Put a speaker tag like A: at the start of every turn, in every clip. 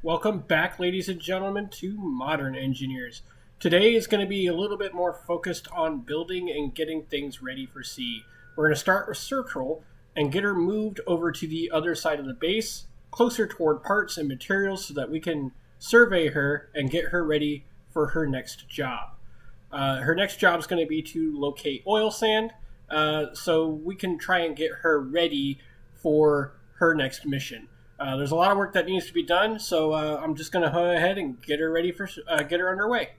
A: Welcome back, ladies and gentlemen, to Modern Engineers. Today is going to be a little bit more focused on building and getting things ready for sea. We're going to start with Circle and get her moved over to the other side of the base, closer toward parts and materials so that we can survey her and get her ready for her next job. Her next job is going to be to locate oil sand, so we can try and get her ready for her next mission. There's a lot of work that needs to be done, so I'm just going to go ahead and get her ready for get her underway.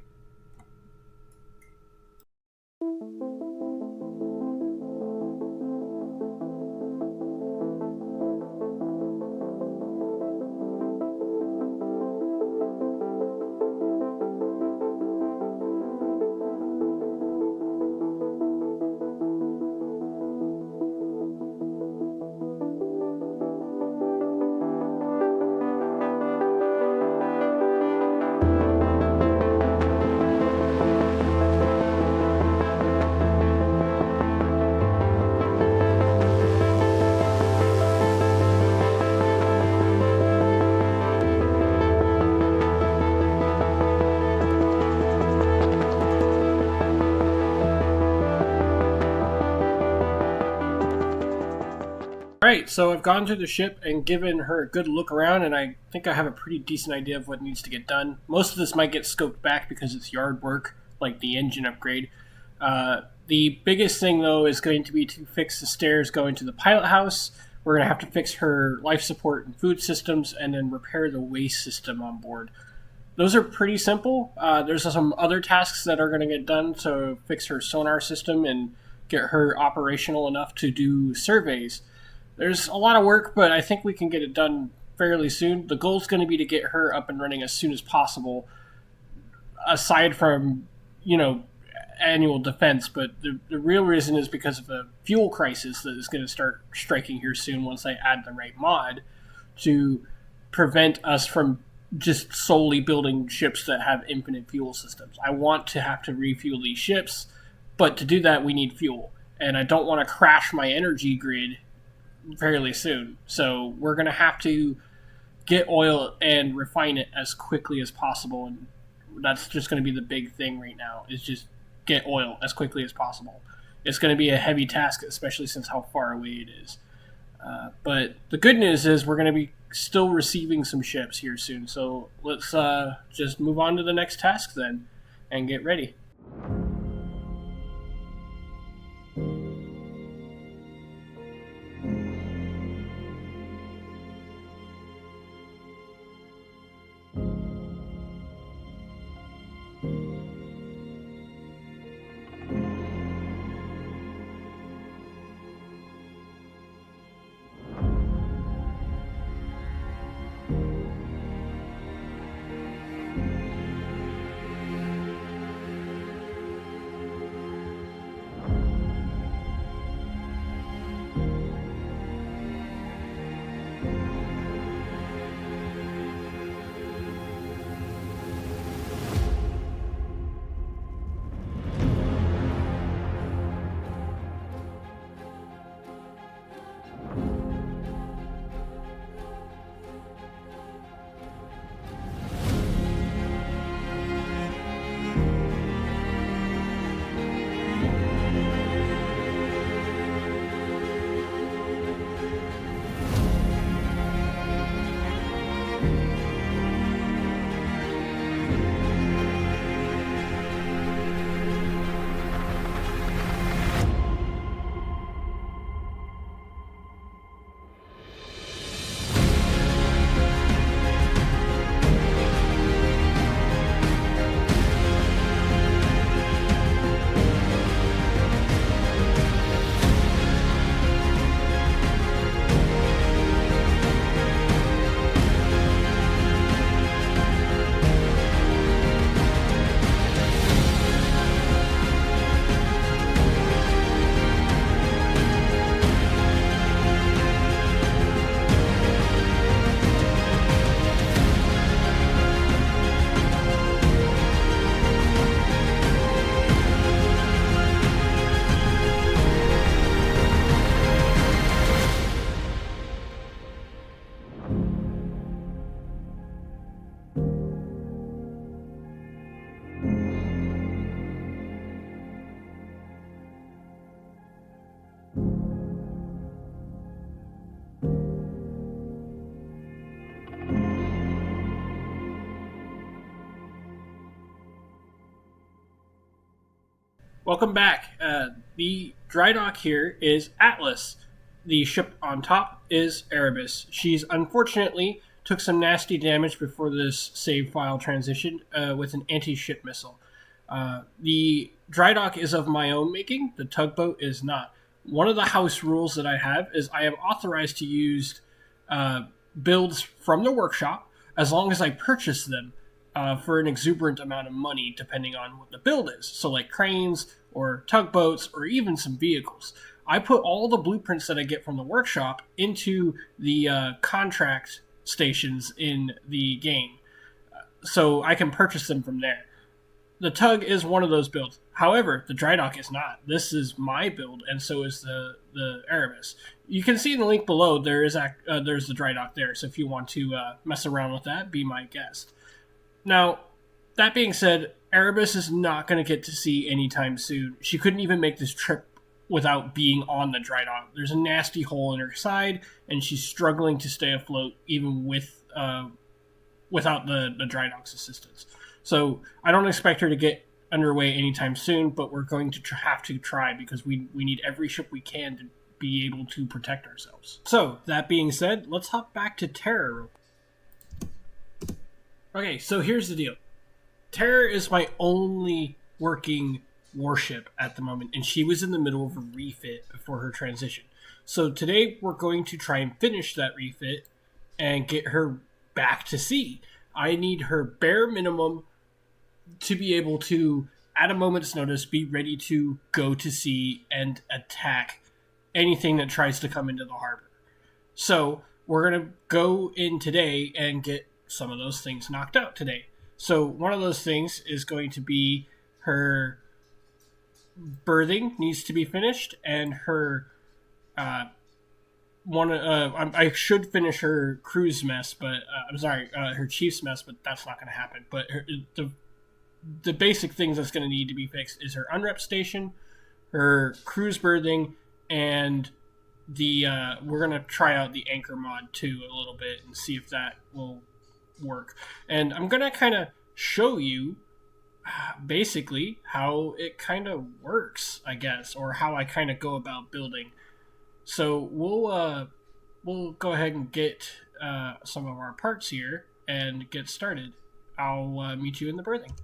A: Alright, so I've gone through the ship and given her a good look around, and I think I have a pretty decent idea of what needs to get done. Most of this might get scoped back because it's yard work, like the engine upgrade. The biggest thing, though, is going to be to fix the stairs going to the pilot house. We're going to have to fix her life support and food systems, and then repair the waste system on board. Those are pretty simple. There's some other tasks that are going to get done to fix her sonar system and get her operational enough to do surveys. There's a lot of work, but I think we can get it done fairly soon. The goal is going to be to get her up and running as soon as possible, aside from, annual defense. But the real reason is because of a fuel crisis that is going to start striking here soon once I add the right mod to prevent us from just solely building ships that have infinite fuel systems. I want to have to refuel these ships, but to do that, we need fuel. And I don't want to crash my energy grid fairly soon. So we're going to have to get oil and refine it as quickly as possible. And that's just going to be the big thing right now, is just get oil as quickly as possible. It's going to be a heavy task, especially since how far away it is. But the good news is we're going to be still receiving some ships here soon. So let's just move on to the next task then and get ready. Welcome back. The Drydock here is Atlas. The ship on top is Erebus. She's unfortunately took some nasty damage before this save file transition with an anti-ship missile. The Drydock is of my own making. The tugboat is not. One of the house rules that I have is I am authorized to use builds from the workshop as long as I purchase them for an exuberant amount of money, depending on what the build is. So like cranes or tugboats or even some vehicles. I put all the blueprints that I get from the workshop into the contract stations in the game, so I can purchase them from there. The tug is one of those builds. However, the Drydock is not. This is my build, and so is the Erebus. You can see in the link below there's the Drydock there, so if you want to mess around with that, be my guest. Now, that being said, Erebus is not going to get to sea anytime soon. She couldn't even make this trip without being on the Drydock. There's a nasty hole in her side, and she's struggling to stay afloat even without the Drydock's assistance. So I don't expect her to get underway anytime soon, but we're going to have to try because we need every ship we can to be able to protect ourselves. So, that being said, let's hop back to Terror. Okay, so here's the deal. Terror is my only working warship at the moment, and she was in the middle of a refit before her transition. So today we're going to try and finish that refit and get her back to sea. I need her bare minimum to be able to, at a moment's notice, be ready to go to sea and attack anything that tries to come into the harbor. So we're going to go in today and get some of those things knocked out today. So one of those things is going to be her berthing needs to be finished, and her I should finish her crew's mess, but her chief's mess, but that's not going to happen. But the basic things that's going to need to be fixed is her unrep station, her crew's berthing, and we're going to try out the anchor mod too a little bit and see if that will work. And I'm going to kind of show you basically how it kind of works, I guess, or how I kind of go about building. So we'll go ahead and get some of our parts here and get started. I'll meet you in the berthing.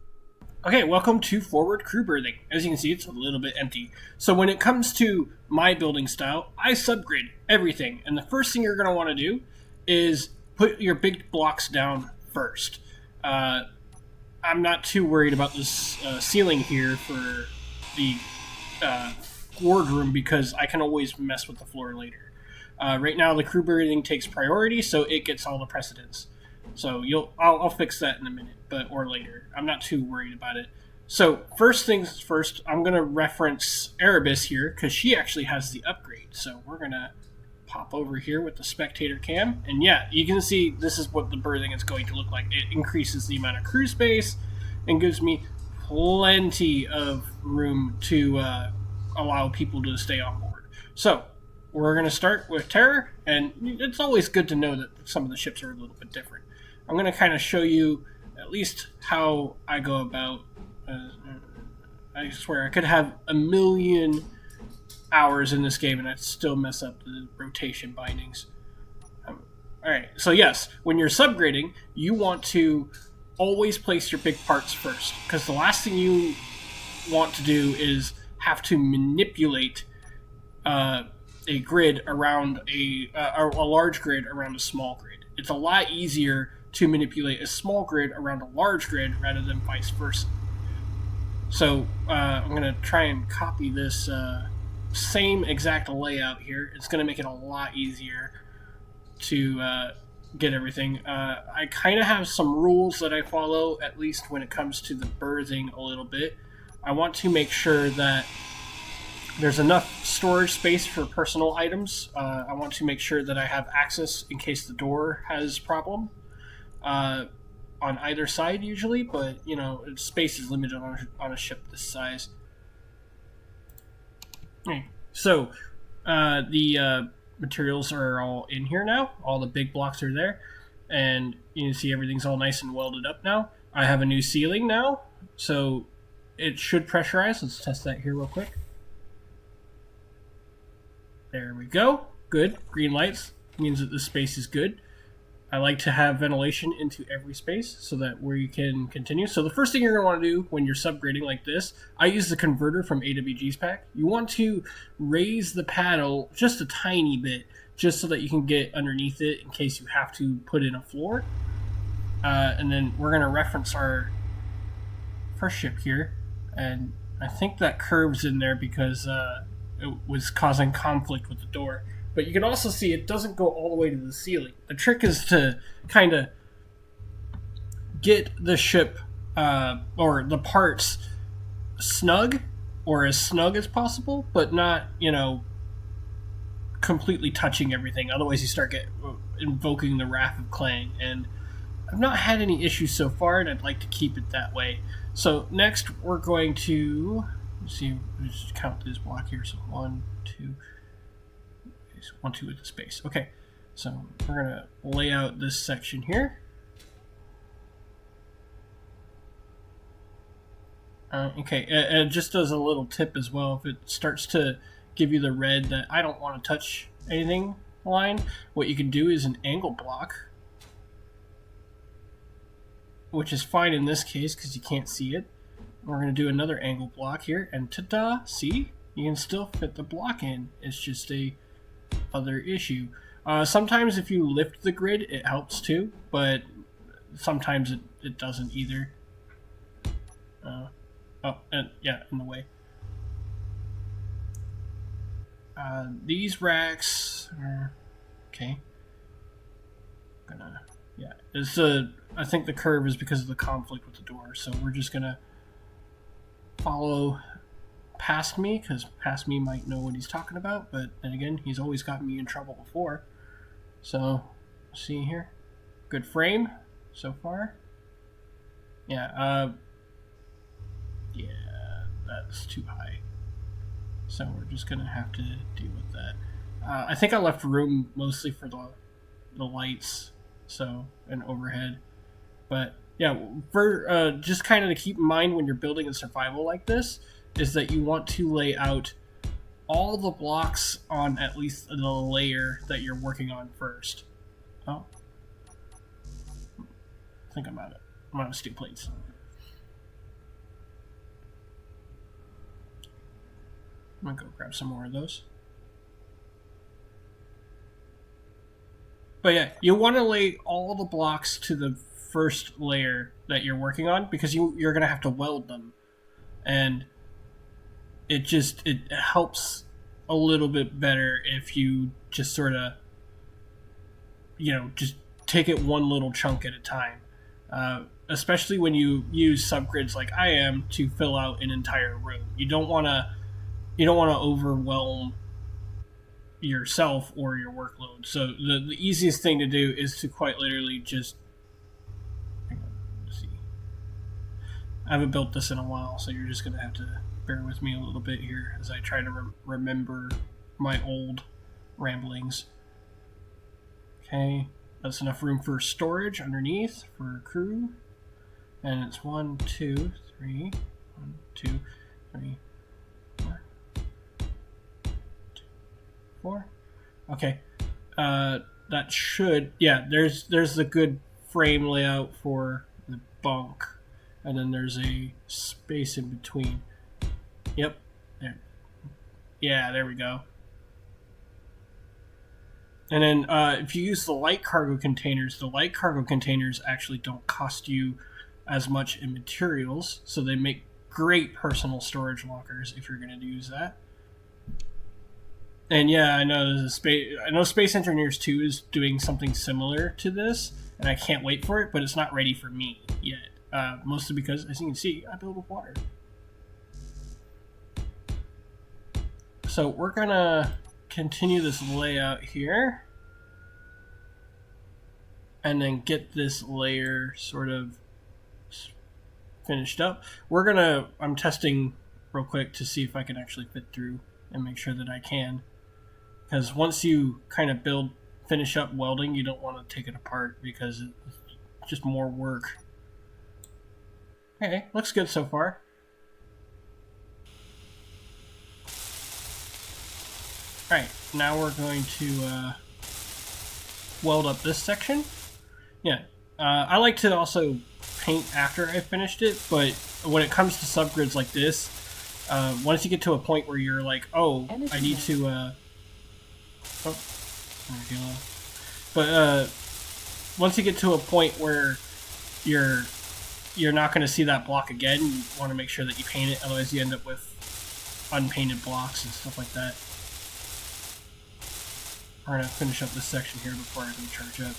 A: Okay, welcome to Forward Crew Berthing. As you can see, it's a little bit empty. So when it comes to my building style, I subgrid everything. And the first thing you're going to want to do is put your big blocks down first. I'm not too worried about this ceiling here for the wardroom because I can always mess with the floor later. Right now, the crew berthing takes priority, so it gets all the precedence. So I'll fix that in a minute, or later. I'm not too worried about it. So first things first, I'm going to reference Erebus here because she actually has the upgrade. So we're going to pop over here with the spectator cam, and yeah, you can see this is what the berthing is going to look like. It increases the amount of crew space and gives me plenty of room to allow people to stay on board. So we're going to start with Terror, and it's always good to know that some of the ships are a little bit different. I'm going to kind of show you at least how I go about. I swear I could have a million hours in this game and I'd still mess up the rotation bindings. Alright, so yes, when you're subgrading, you want to always place your big parts first, because the last thing you want to do is have to manipulate a grid around a large grid around a small grid. It's a lot easier to manipulate a small grid around a large grid rather than vice versa. So I'm going to try and copy this same exact layout here. It's going to make it a lot easier to get everything. I kind of have some rules that I follow, at least when it comes to the berthing a little bit. I want to make sure that there's enough storage space for personal items. I want to make sure that I have access in case the door has problem on either side usually, but you know, space is limited on a ship this size. Okay. So the materials are all in here now. All the big blocks are there, and you can see everything's all nice and welded up now. I have a new ceiling now, so it should pressurize. Let's test that here real quick. There we go. Good. Green lights means that the space is good. I like to have ventilation into every space so that we can continue. So the first thing you're going to want to do when you're subgrading like this, I use the converter from AWG's pack. You want to raise the paddle just a tiny bit, just so that you can get underneath it in case you have to put in a floor. And then we're going to reference our first ship here. And I think that curve's in there because it was causing conflict with the door. But you can also see it doesn't go all the way to the ceiling. The trick is to kind of get the ship or the parts snug or as snug as possible, but not, completely touching everything. Otherwise you start invoking the wrath of Clang. And I've not had any issues so far, and I'd like to keep it that way. So next we're going to, let's see, let's just count this block here. So 1, 2, 1, 2 with the space. Okay, so we're going to lay out this section here. Okay, and just as a little tip as well, if it starts to give you the red that I don't want to touch anything line, what you can do is an angle block, which is fine in this case because you can't see it. We're going to do another angle block here, and ta-da! See? You can still fit the block in. It's just a other issue. Sometimes if you lift the grid, it helps too, but sometimes it doesn't either. And yeah, in the way. These racks are okay. I think the curve is because of the conflict with the door, so we're just gonna follow past me, because past me might know what he's talking about, but then again, he's always gotten me in trouble before. So, see here, good frame so far. Yeah, that's too high. So we're just gonna have to deal with that. I think I left room mostly for the lights, so, and overhead. But yeah, for just kind of to keep in mind when you're building a survival like this, is that you want to lay out all the blocks on at least the layer that you're working on first. Oh, I think I'm out of steel plates. I'm gonna go grab some more of those. But yeah, you want to lay all the blocks to the first layer that you're working on, because you're gonna have to weld them, and it helps a little bit better if you just sort of just take it one little chunk at a time, especially when you use subgrids like I am to fill out an entire room. You don't want to overwhelm yourself or your workload. So the easiest thing to do is to quite literally just, hang on, let's see. I haven't built this in a while, so you're just gonna have to bear with me a little bit here as I try to remember my old ramblings. Okay, that's enough room for storage underneath for crew, and it's 1, 2, 3, 1, 2, 3, 4, 2, 4. Okay, that should, yeah. There's the good frame layout for the bunk, and then there's a space in between. Yep. There. Yeah, there we go. And then if you use the light cargo containers actually don't cost you as much in materials, so they make great personal storage lockers if you're going to use that. And yeah, I know Space Engineers 2 is doing something similar to this, and I can't wait for it, but it's not ready for me yet. Mostly because, as you can see, I build with water. So we're gonna continue this layout here, and then get this layer sort of finished up. I'm testing real quick to see if I can actually fit through and make sure that I can. Because once you kind of finish up welding, you don't want to take it apart because it's just more work. Okay, looks good so far. Alright, now we're going to weld up this section. Yeah, I like to also paint after I finished it, but when it comes to subgrids like this, once you get to a point where you're like, oh, I need to, once you get to a point where you're not going to see that block again, you want to make sure that you paint it, otherwise you end up with unpainted blocks and stuff like that. We're going to finish up this section here before I can charge up.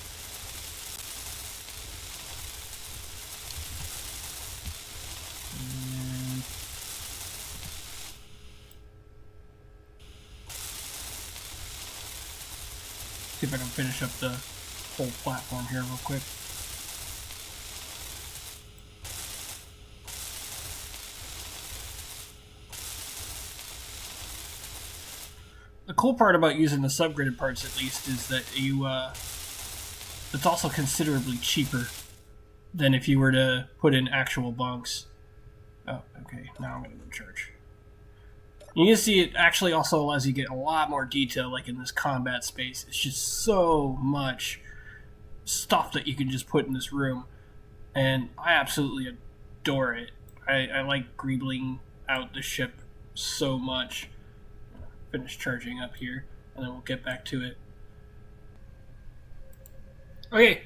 A: And see if I can finish up the whole platform here real quick. The cool part about using the subgridded parts, at least, is that it's also considerably cheaper than if you were to put in actual bunks. Oh, okay. Now I'm going to go charge. You can see it actually also allows you to get a lot more detail, like in this combat space. It's just so much stuff that you can just put in this room, and I absolutely adore it. I like greebling out the ship so much. Finish charging up here, and then we'll get back to it. Okay,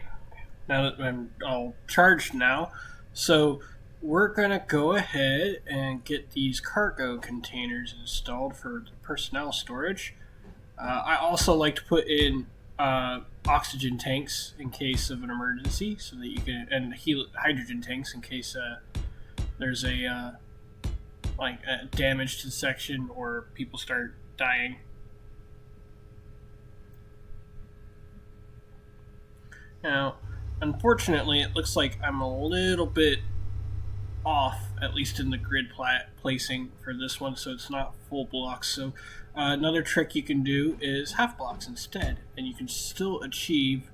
A: now that I'm all charged now, so we're gonna go ahead and get these cargo containers installed for the personnel storage. I also like to put in oxygen tanks in case of an emergency, so that you can, and hydrogen tanks in case there's a damage to the section or people start dying. Now, unfortunately, it looks like I'm a little bit off, at least in the grid placing for this one, so it's not full blocks. So another trick you can do is half blocks instead, and you can still achieve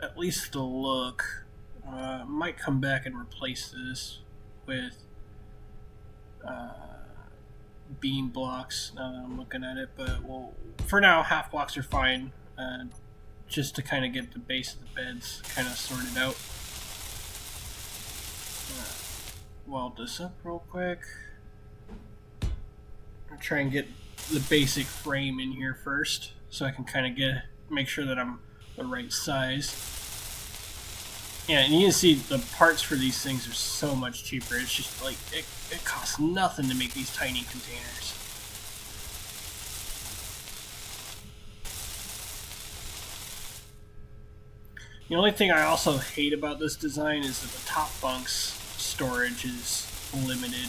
A: at least the look. Might come back and replace this with beam blocks now that I'm looking at it, but for now half blocks are fine, just to kind of get the base of the beds kind of sorted out. Weld this up real quick. I'll try and get the basic frame in here first, so I can kind of make sure that I'm the right size. Yeah, and you can see the parts for these things are so much cheaper. It's just like, it costs nothing to make these tiny containers. The only thing I also hate about this design is that the top bunk's storage is limited.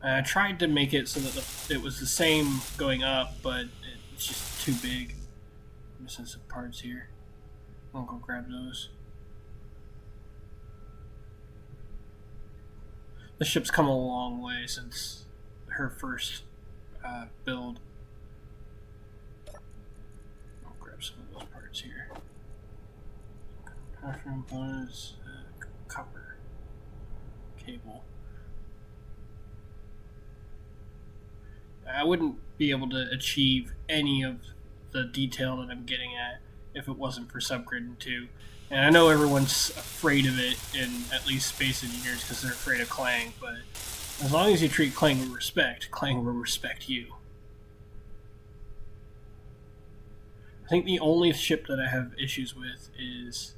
A: I tried to make it so that it was the same going up, but it's just too big. I'm missing some parts here. I'll go grab those. The ship's come a long way since her first build. I'll grab some of those parts here. Power components, copper cable. I wouldn't be able to achieve any of the detail that I'm getting at if it wasn't for subgridding 2. And I know everyone's afraid of it, in at least Space Engineers, because they're afraid of Clang, but as long as you treat Clang with respect, Clang will respect you. I think the only ship that I have issues with is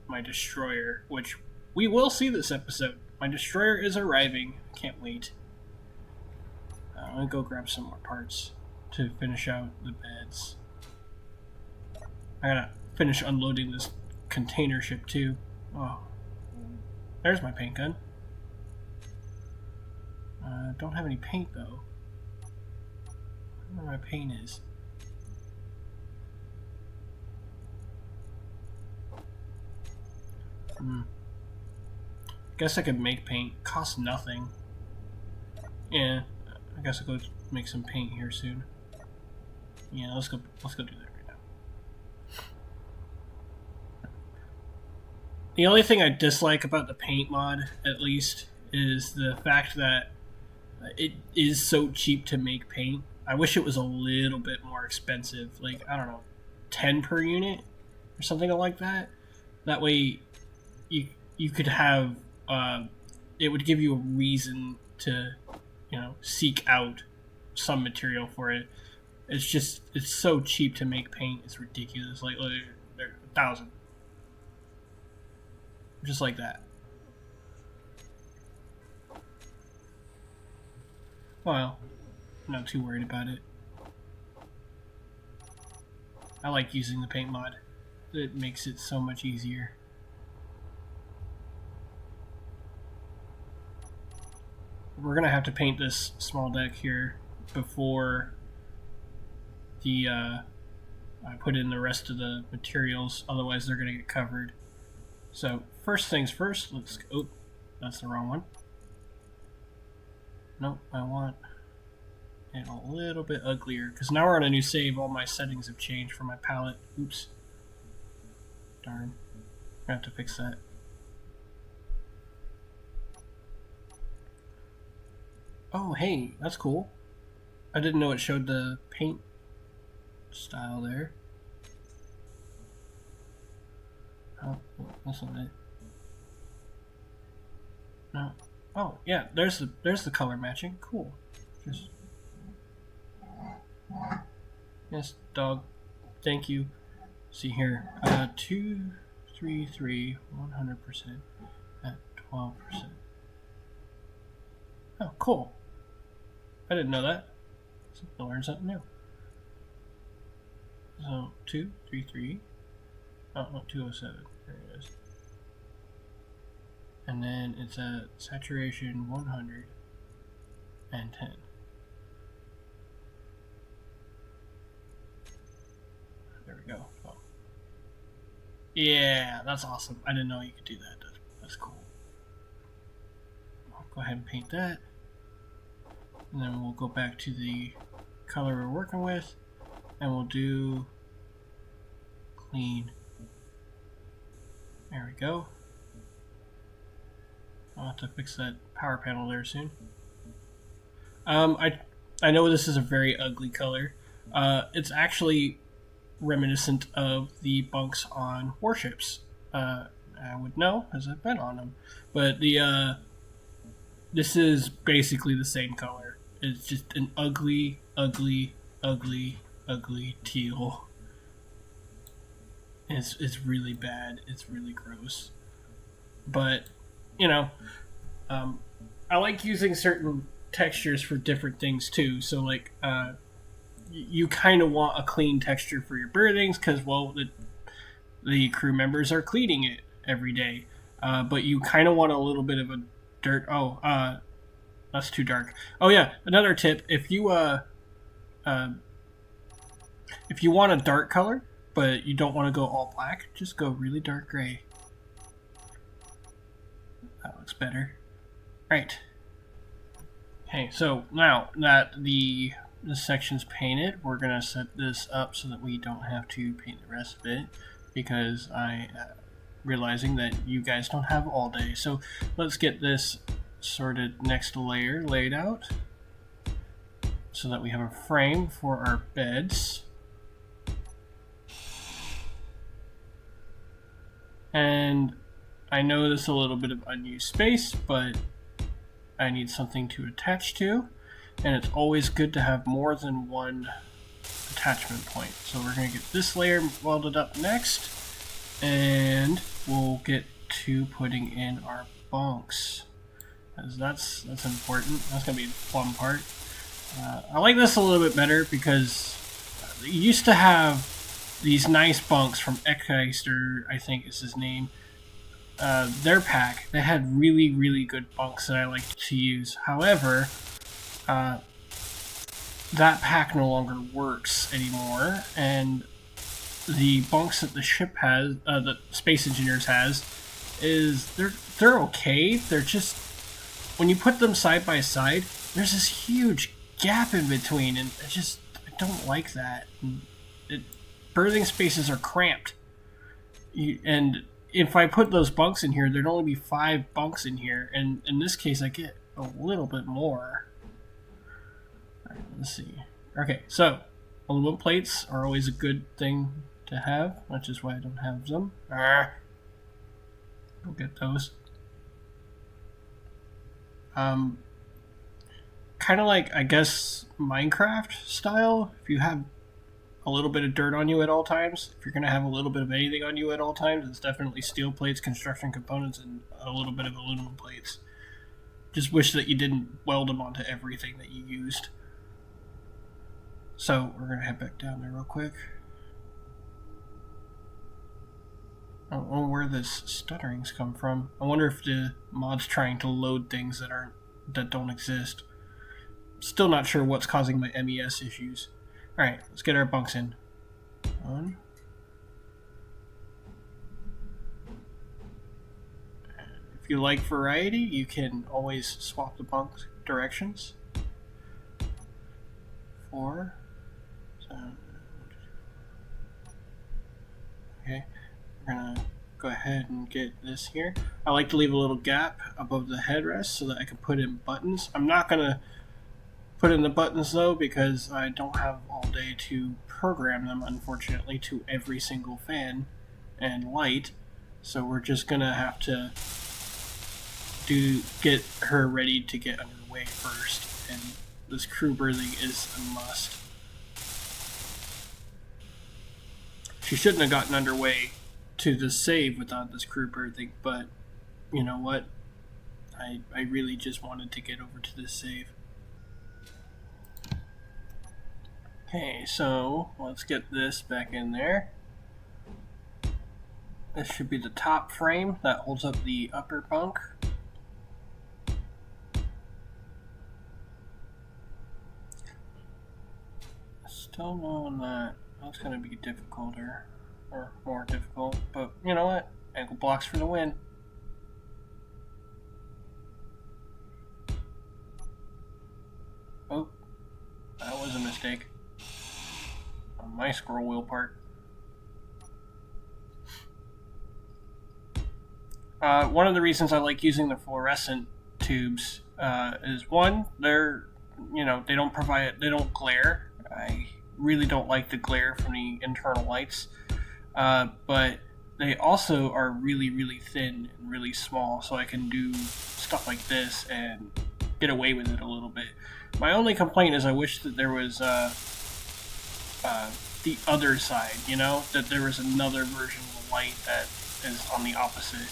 A: my destroyer, which we will see this episode. My destroyer is arriving. I can't wait. I'm going to go grab some more parts to finish out the beds. I gotta finish unloading this container ship too. Oh, there's my paint gun. Don't have any paint though. I don't know where my paint is. Guess I could make paint. Costs nothing. Yeah, I guess I'll go make some paint here soon. Yeah, let's go do that right now. The only thing I dislike about the paint mod, at least, is the fact that it is so cheap to make paint. I wish it was a little bit more expensive, like, I don't know, 10 per unit or something like that. That way you could have, it would give you a reason to, seek out some material for it. It's so cheap to make paint. It's ridiculous. Like, they're 1,000. Just like that. Well, I'm not too worried about it. I like using the paint mod. It makes it so much easier. We're gonna have to paint this small deck here before I put in the rest of the materials, otherwise they're gonna get covered. So first things first, oh, that's the wrong one. Nope, I want it a little bit uglier, because now we're on a new save. All my settings have changed for my palette. Oops. Darn. I have to fix that. Oh, hey, that's cool. I didn't know it showed the paint style there. Oh, that's not it. No. Oh, yeah, there's the color matching. Cool. Just... Yes, dog. Thank you. See here. 233 100% at 12%. Oh, cool. I didn't know that. I learned something new. So 233. Oh, no, 207. There it is. And then it's at saturation 110. There we go. Oh. Yeah, that's awesome. I didn't know you could do that. That's cool. I'll go ahead and paint that. And then we'll go back to the color we're working with, and we'll do clean. There we go. I'll have to fix that power panel there soon. I know this is a very ugly color. It's actually reminiscent of the bunks on warships. I would know, as I've been on them. But this is basically the same color. It's just an ugly, ugly, ugly, ugly teal. It's really bad. It's really gross. But, I like using certain textures for different things too. So, like, you kind of want a clean texture for your berthings because, well, the crew members are cleaning it every day. But you kind of want a little bit of a dirt. Oh, that's too dark. Oh yeah, another tip: if you want a dark color, but you don't want to go all black, just go really dark gray. That looks better. Right. Okay, so now that the section's painted, we're gonna set this up so that we don't have to paint the rest of it, because I realizing that you guys don't have all day. So let's get this sorted next layer laid out so that we have a frame for our beds. And I know this is a little bit of unused space, but I need something to attach to, and it's always good to have more than one attachment point. So we're going to get this layer welded up next, and we'll get to putting in our bunks, because that's important. That's going to be the fun part. I like this a little bit better because you used to have these nice bunks from Ekeister, I think is his name. Their pack, they had really, really good bunks that I liked to use. However, that pack no longer works anymore, and the bunks that the ship has, that Space Engineers has, is they're okay. They're just, when you put them side by side, there's this huge gap in between, and I don't like that. Berthing spaces are cramped, and if I put those bunks in here, there'd only be 5 bunks in here, and in this case I get a little bit more. Alright, let's see. Okay, so aluminum plates are always a good thing to have, which is why I don't have them. Go get those. Kind of like, I guess, Minecraft style. If you have a little bit of dirt on you at all times, if you're going to have a little bit of anything on you at all times, it's definitely steel plates, construction components, and a little bit of aluminum plates. Just wish that you didn't weld them onto everything that you used. So, we're going to head back down there real quick. I don't know where this stuttering's come from. I wonder if the mod's trying to load things that don't exist. Still not sure what's causing my MES issues. Alright, let's get our bunks in. One. If you like variety, you can always swap the bunk directions. 4. Okay, we're gonna go ahead and get this here. I like to leave a little gap above the headrest so that I can put in buttons. I'm not gonna put in the buttons though because I don't have all day to program them, unfortunately, to every single fan and light. So we're just gonna have to get her ready to get underway first, and this crew berthing is a must. She shouldn't have gotten underway to the save without this crew berthing, but you know what? I really just wanted to get over to this save. Okay, so let's get this back in there. This should be the top frame that holds up the upper bunk. Still knowing that that's going to be difficulter, or more difficult, but you know what? Ankle blocks for the win. Oh, that was a mistake on my scroll wheel part. One of the reasons I like using the fluorescent tubes is one, they don't glare. I really don't like the glare from the internal lights, but they also are really, really thin and really small, so I can do stuff like this and get away with it a little bit. My only complaint is I wish that there was the other side, that there was another version of the light that is on the opposite.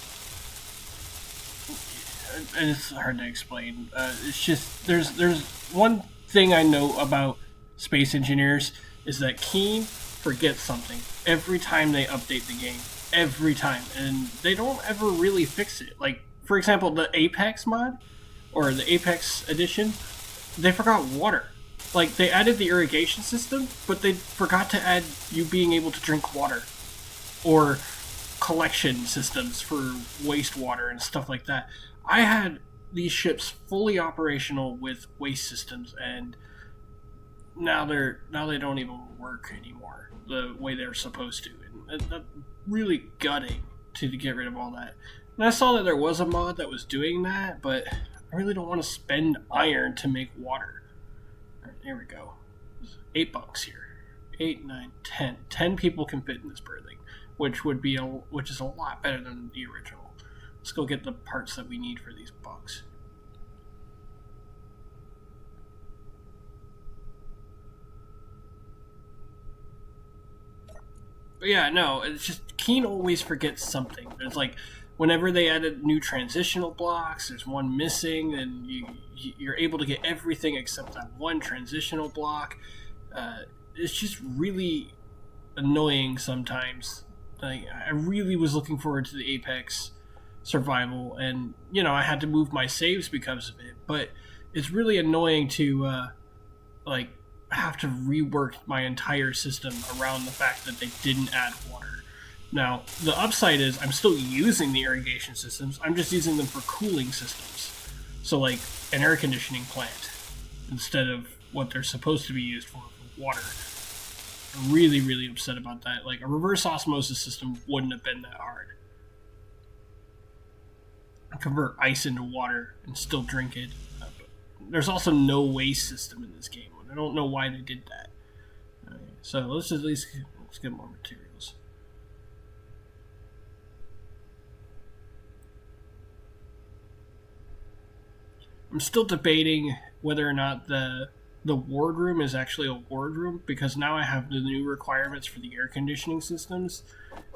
A: And it's hard to explain. It's just, there's one thing I know about space engineers is that Keen forgets something every time they update the game. Every time. And they don't ever really fix it. Like, for example, the Apex mod, or the Apex edition, they forgot water. Like, they added the irrigation system, but they forgot to add you being able to drink water. Or collection systems for wastewater and stuff like that. I had these ships fully operational with waste systems, and now they don't even work anymore the way they're supposed to. And that's really gutting to get rid of all that. And I saw that there was a mod that was doing that, but I really don't want to spend iron to make water. Alright, here we go. There's 8 bunks here. 8, 9, 10. 10 people can fit in this berthing, which is a lot better than the original. Let's go get the parts that we need for these bunks. But yeah, no, it's just Keen always forgets something. There's like, whenever they added new transitional blocks, there's one missing, and you're able to get everything except that one transitional block. It's just really annoying sometimes. Like, I really was looking forward to the Apex survival, and I had to move my saves because of it, but it's really annoying to have to rework my entire system around the fact that they didn't add water. Now, the upside is I'm still using the irrigation systems, I'm just using them for cooling systems. So like an air conditioning plant instead of what they're supposed to be used for water. I'm really, really upset about that. Like, a reverse osmosis system wouldn't have been that hard. Convert ice into water and still drink it. There's also no waste system in this game. I don't know why they did that. Okay, so let's get more materials. I'm still debating whether or not the wardroom is actually a wardroom, because now I have the new requirements for the air conditioning systems,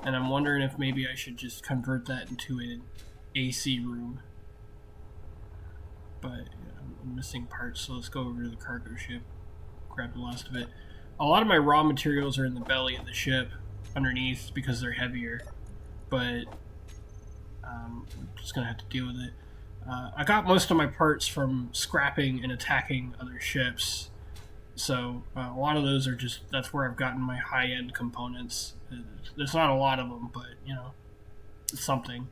A: and I'm wondering if maybe I should just convert that into an AC room. But yeah, I'm missing parts, so let's go over to the cargo ship, grab the last of it. A lot of my raw materials are in the belly of the ship underneath because they're heavier, but I'm just gonna have to deal with it. I got most of my parts from scrapping and attacking other ships, so a lot of those are that's where I've gotten my high-end components. There's not a lot of them, but you know, it's something.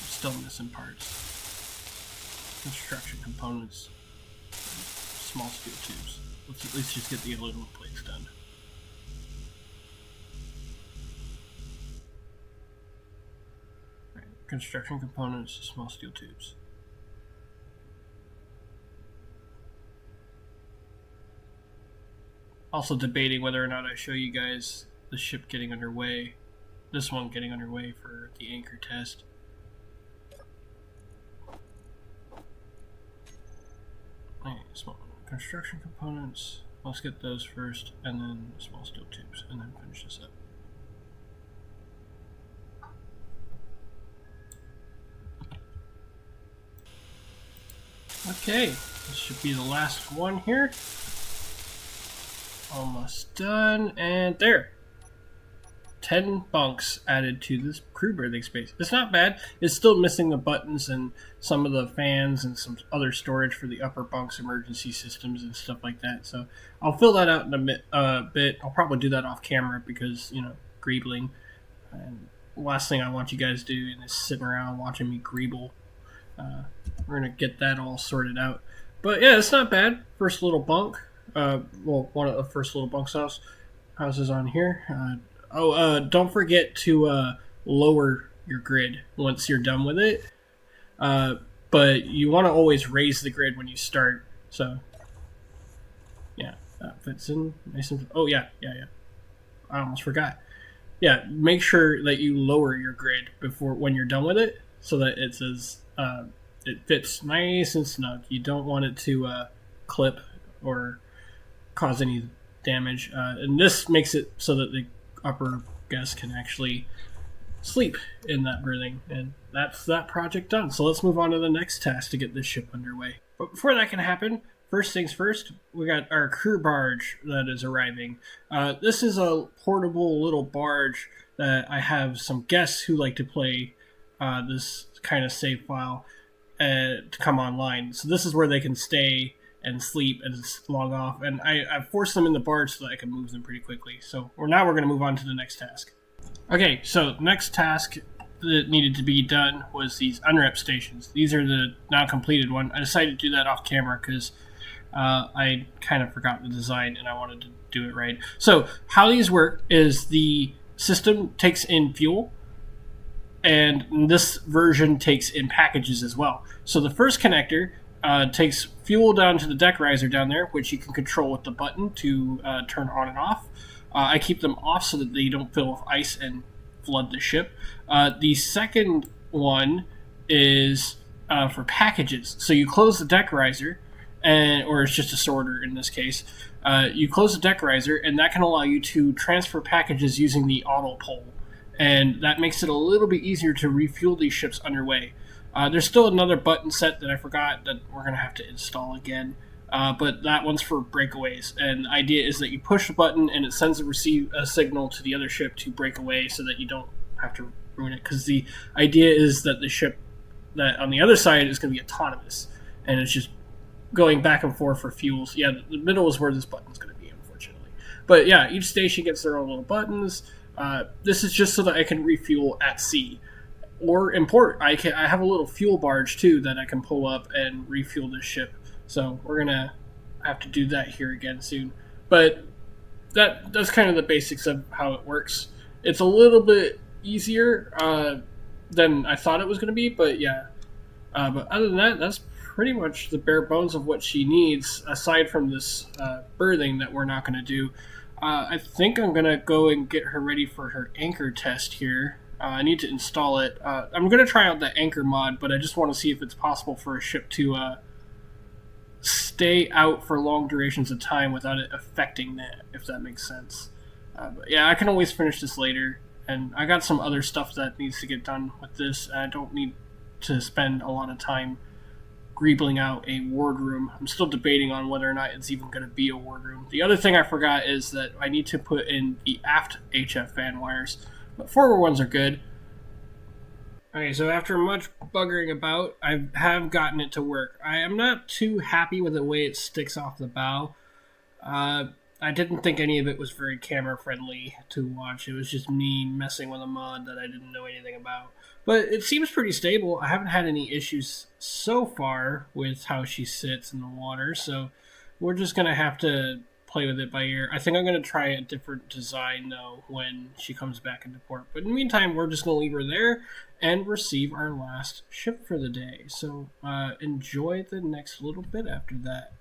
A: Still missing parts. Construction components, small steel tubes. Let's at least just get the aluminum plates done. Right. Construction components, small steel tubes. Also debating whether or not I show you guys the ship getting underway. This one getting underway for the anchor test. Small construction components. Let's get those first, and then small steel tubes, and then finish this up. Okay, this should be the last one here. Almost done, and there. 10 bunks added to this crew berthing space. It's not bad. It's still missing the buttons and some of the fans and some other storage for the upper bunks, emergency systems and stuff like that. So I'll fill that out in a bit. I'll probably do that off camera because, you know, greebling. And the last thing I want you guys doing is sitting around watching me greeble. We're going to get that all sorted out. But yeah, it's not bad. First little bunk. Well, one of the first little bunk houses on here. Don't forget to lower your grid once you're done with it. But you want to always raise the grid when you start. So, yeah, that fits in nice and... Oh, yeah. I almost forgot. Yeah, make sure that you lower your grid when you're done with it, so that it says it fits nice and snug. You don't want it to clip or cause any damage. And this makes it so that the upper guests can actually sleep in that berthing, and that's that project done. So let's move on to the next task to get this ship underway. But before that can happen, first things first, we got our crew barge that is arriving. This is a portable little barge that I have some guests who like to play this kind of save file to come online. So this is where they can stay and sleep and log off, and I forced them in the barge so that I can move them pretty quickly. So now we're going to move on to the next task. Okay, so the next task that needed to be done was these unrep stations. These are the now completed one. I decided to do that off camera because I kind of forgot the design and I wanted to do it right. So how these work is the system takes in fuel, and this version takes in packages as well. So the first connector takes fuel down to the deck riser down there, which you can control with the button to turn on and off. I keep them off so that they don't fill with ice and flood the ship. The second one is for packages. So you close the deck riser, or it's just a sorter in this case. You close the deck riser, and that can allow you to transfer packages using the auto pull. And that makes it a little bit easier to refuel these ships underway. There's still another button set that I forgot that we're going to have to install again. But that one's for breakaways. And the idea is that you push the button and it sends a signal to the other ship to break away so that you don't have to ruin it. Because the idea is that the ship that on the other side is going to be autonomous. And it's just going back and forth for fuels. Yeah, the middle is where this button's going to be, unfortunately. But yeah, each station gets their own little buttons. This is just so that I can refuel at sea. Or import. I have a little fuel barge too that I can pull up and refuel this ship. So we're gonna have to do that here again soon. But that's kind of the basics of how it works. It's a little bit easier than I thought it was going to be. But yeah, but other than that, that's pretty much the bare bones of what she needs, aside from this berthing that we're not going to do. I think I'm going to go and get her ready for her anchor test here. I need to install it. I'm going to try out the anchor mod, but I just want to see if it's possible for a ship to stay out for long durations of time without it affecting that, if that makes sense. But yeah, I can always finish this later. And I got some other stuff that needs to get done with this. I don't need to spend a lot of time greebling out a wardroom. I'm still debating on whether or not it's even going to be a wardroom. The other thing I forgot is that I need to put in the aft HF fan wires, but forward ones are good. Okay, so after much buggering about, I have gotten it to work. I am not too happy with the way it sticks off the bow. Uh, I didn't think any of it was very camera friendly to watch. It was just me messing with a mod that I didn't know anything about. But it seems pretty stable. I haven't had any issues so far with how she sits in the water, so we're just going to have to play with it by ear. I think I'm going to try a different design, though, when she comes back into port. But in the meantime, we're just going to leave her there and receive our last ship for the day. So enjoy the next little bit after that.